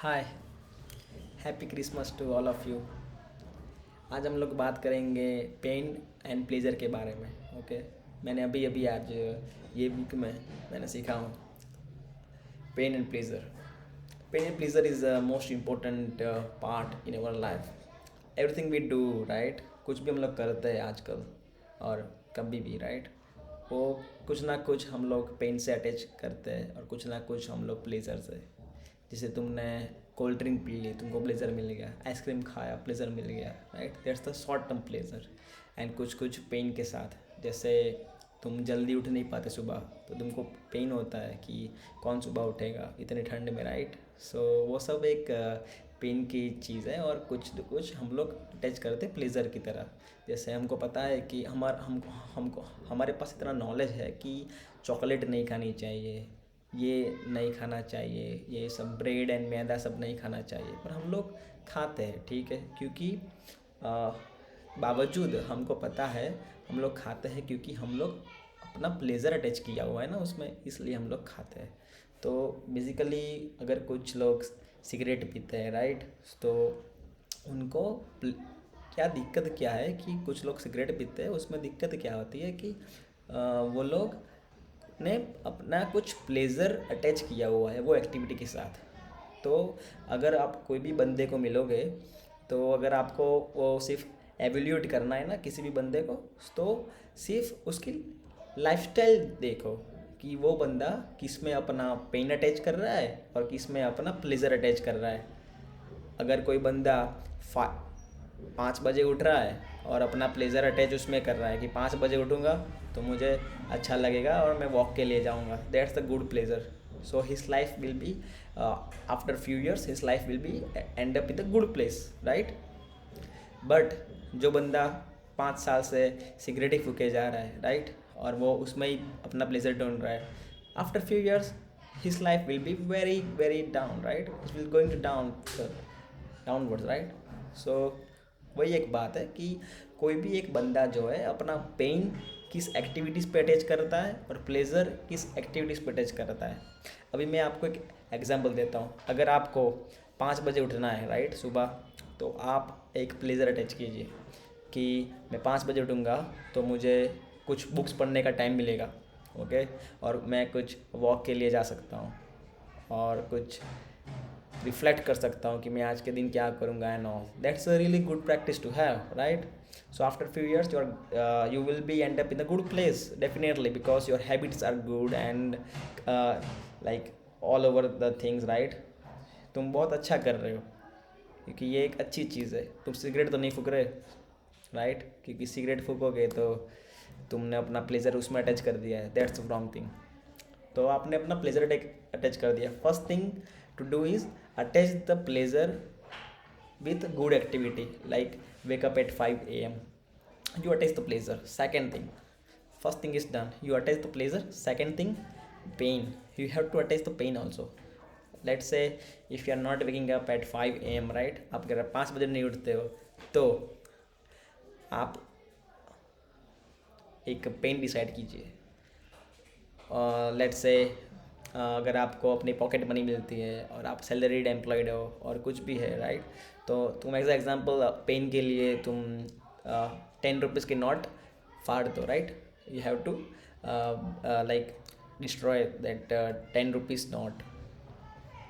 Hi, happy Christmas to all of you. आज हम लोग बात करेंगे पेन एंड प्लेजर के बारे में। ओके। मैंने अभी अभी आज ये वीक में मैंने सीखा हूँ pain and pleasure. Pain and pleasure is the most important part in our life. Everything we do right, कुछ भी हम लोग करते हैं आजकल और कभी भी राइट, वो कुछ ना कुछ हम लोग पेन से अटैच करते हैं और कुछ ना कुछ हम लोग प्लेजर से। जैसे तुमने कोल्ड ड्रिंक पी ली, तुमको प्लेजर मिल गया, आइसक्रीम खाया, प्लेजर मिल गया, right, that's the short term pleasure. And कुछ कुछ पेन के साथ, जैसे तुम जल्दी उठ नहीं पाते सुबह, तो तुमको पेन होता है कि कौन सुबह उठेगा इतने ठंड में, राइट। सो वो सब एक पेन की चीज़ है और कुछ तो कुछ हम लोग अटैच करते प्लेजर की तरह। जैसे हमको पता है कि हमको हमको हमारे पास इतना नॉलेज है कि चॉकलेट नहीं खानी चाहिए, ये नहीं खाना चाहिए, ये सब ब्रेड एंड मैदा सब नहीं खाना चाहिए, पर हम लोग खाते हैं, ठीक है, क्योंकि आ, बावजूद हमको पता है हम लोग खाते हैं क्योंकि हम लोग अपना प्लेज़र अटैच किया हुआ है ना उसमें, इसलिए हम लोग खाते हैं। तो बेसिकली अगर कुछ लोग सिगरेट पीते हैं राइट, तो उनको क्या दिक्कत क्या है कि कुछ लोग सिगरेट पीते हैं, उसमें दिक्कत क्या होती है कि वो लोग ने अपना कुछ प्लेज़र अटैच किया हुआ है वो एक्टिविटी के साथ। तो अगर आप कोई भी बंदे को मिलोगे, तो अगर आपको वो सिर्फ एवेल्यूएट करना है ना किसी भी बंदे को, तो सिर्फ उसकी लाइफस्टाइल देखो कि वो बंदा किस में अपना पेन अटैच कर रहा है और किस में अपना प्लेज़र अटैच कर रहा है। अगर कोई बंदा 5 बजे उठ रहा है और अपना प्लेज़र अटैच उसमें कर रहा है कि 5 बजे उठूँगा तो मुझे अच्छा लगेगा और मैं वॉक के लिए जाऊँगा, that's the good pleasure. So his life will be after few years his life will B and up in the good place, right. But जो बंदा 5 साल से सिगरेट ही फूके जा रहा है राइट, और वो उसमें ही अपना प्लेजर ढूंढ रहा है, after few years his life will be very very down, right, it will going to downwards, right. So वही एक बात है कि कोई भी एक बंदा जो है अपना पेन किस एक्टिविटीज़ पे अटैच करता है और प्लेज़र किस एक्टिविटीज़ पे अटैच करता है। अभी मैं आपको एक एग्जांपल देता हूँ। अगर आपको 5 बजे उठना है राइट सुबह, तो आप एक प्लेज़र अटैच कीजिए कि मैं 5 बजे उठूँगा तो मुझे कुछ बुक्स पढ़ने का टाइम मिलेगा, ओके, और मैं कुछ वॉक के लिए जा सकता हूँ और कुछ रिफ्लेक्ट कर सकता हूँ कि मैं आज के दिन क्या करूँगा and all. That's a really good practice to have, right. So after few years you will be end up in a good place definitely because your habits are good and uh, like all over the things, right। तुम बहुत अच्छा कर रहे हो क्योंकि ये एक अच्छी चीज़ है। तुम सिगरेट तो नहीं फूक रहे, राइट, क्योंकि सिगरेट फूकोगे तो तुमने अपना प्लेजर उसमें अटैच कर दिया है, दैट्स रॉन्ग थिंग। तो आपने अपना प्लेजर अटैच कर दिया। First thing to do is attach the pleasure with good activity like wake up at 5 a.m. You attach the pleasure. Second thing, first thing is done, you attach the pleasure. Second thing, pain, you have to attach the pain also. Let's say if you are not waking up at 5 a.m, right, आप अगर 5 बजे नहीं उठते हो तो आप एक pen decide कीजिए। लेट्स से अगर आपको अपनी पॉकेट मनी मिलती है और आप सैलरीड एम्प्लॉयड हो और कुछ भी है राइट, तो तुम एज एग्जांपल पेन के लिए तुम 10 रुपीज़ की नोट फाड़ दो, right. You have to like destroy that 10 rupees note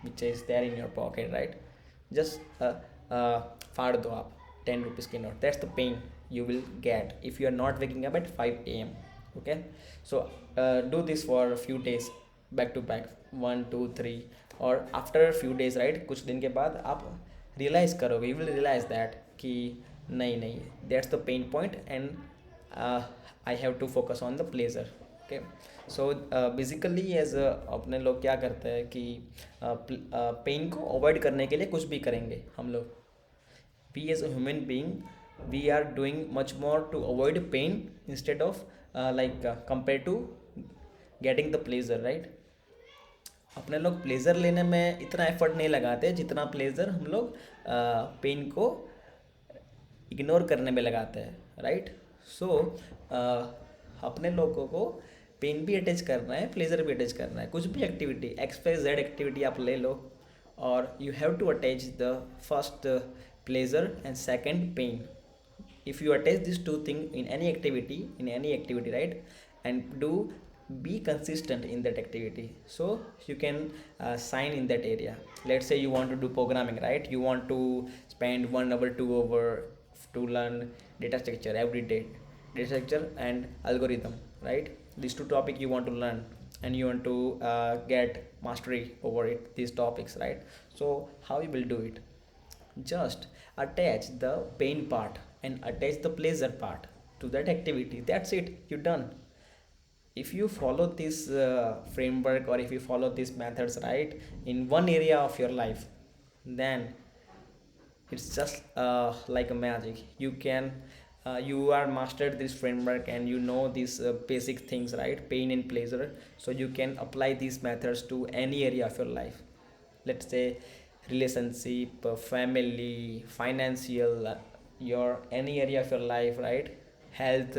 which is there in your pocket, right. Just फाड़ दो आप 10 रुपीज़ की note, that's the pain you will get if you are not waking up at 5 a.m. Okay, so do this for a few days back to back, 1 2 3, और after a few days, right, कुछ दिन के बाद आप realize करोगे, you will realize that कि नहीं नहीं, that's the pain point and I have to focus on the pleasure। okay, so basically as अपने लोग क्या करते हैं कि पेन को अवॉइड करने के लिए कुछ भी करेंगे हम लोग। we as a human being, we are doing much more to avoid pain instead of compared to getting the pleasure, right। अपने लोग प्लेज़र लेने में इतना एफर्ट नहीं लगाते जितना प्लेज़र हम लोग पेन को इग्नोर करने में लगाते हैं, राइट। सो अपने लोगों को पेन भी अटैच करना है, प्लेज़र भी अटैच करना है। कुछ भी activity, x y z activity आप ले लो, or you have to attach the first pleasure and second pain. If you attach these two things in any activity, right, and do be consistent in that activity, so you can sign in that area. Let's say you want to do programming, right, you want to spend 1 hour 2 hour to learn data structure every day, data structure and algorithm, right, these two topics you want to learn, and you want to get mastery over it, these topics, right. So how you will do it? Just attach the pain part and attach the pleasure part to that activity. That's it, you're done. If you follow this framework, or if you follow these methods, right, in one area of your life, then it's just like a magic. You can you are mastered this framework, and you know these basic things, right, pain and pleasure, so you can apply these methods to any area of your life. Let's say relationship, family, financial, your any area of your life, right, health,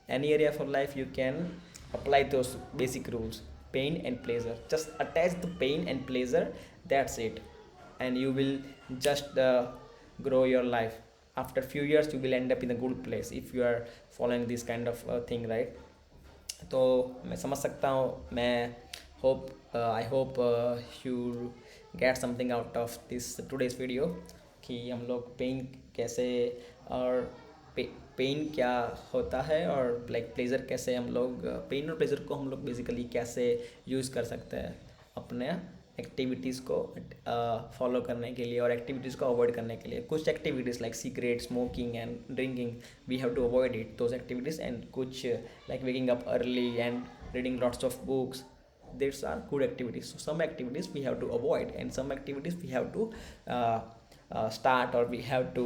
any area of your life, you can apply those basic rules, pain and pleasure. Just attach the pain and pleasure, that's it, and you will just grow your life. After few years you will end up in a good place if you are following this kind of thing, right. तो मैं समझ सकता हूँ, मैं hope I hope you get something out of this today's video, कि हम लोग pen कैसे, और पेन क्या होता है, और लाइक प्लेजर कैसे हम लोग, पेन और प्लेजर को हम लोग बेसिकली कैसे यूज़ कर सकते हैं अपने एक्टिविटीज़ को फॉलो करने के लिए, और एक्टिविटीज़ को अवॉइड करने के लिए. कुछ activities like cigarette smoking and drinking, we have to avoid it those activities, and कुछ like waking up early and reading lots of books, these are good activities. So some activities we have to avoid, and some activities we have to start, or we have to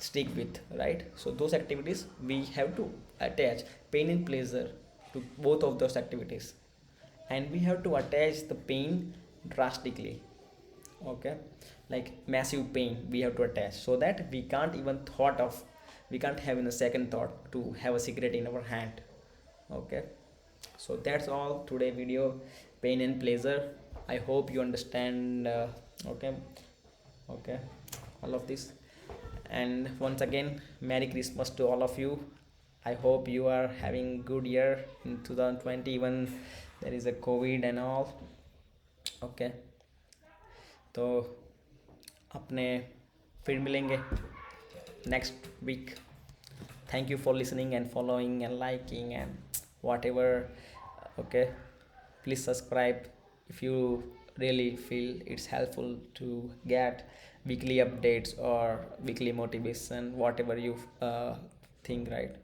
stick with, right. So those activities we have to attach pain and pleasure to both of those activities, and we have to attach the pain drastically, okay, like massive pain we have to attach, so that we can't even thought of, we can't have in a second thought to have a cigarette in our hand, okay. So that's all today video, pain and pleasure. I hope you understand, okay, okay, all of this. And once again, merry Christmas to all of you. I hope you are having good year in 2020, even there is a COVID and all, okay. तो अपने फिर मिलेंगे next week. Thank you for listening and following and liking and whatever, okay. Please subscribe if you really feel it's helpful to get weekly updates or weekly motivation, whatever you think, right.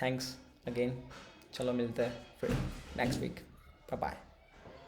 Thanks again. चलो मिलते हैं फिर next week. Bye bye.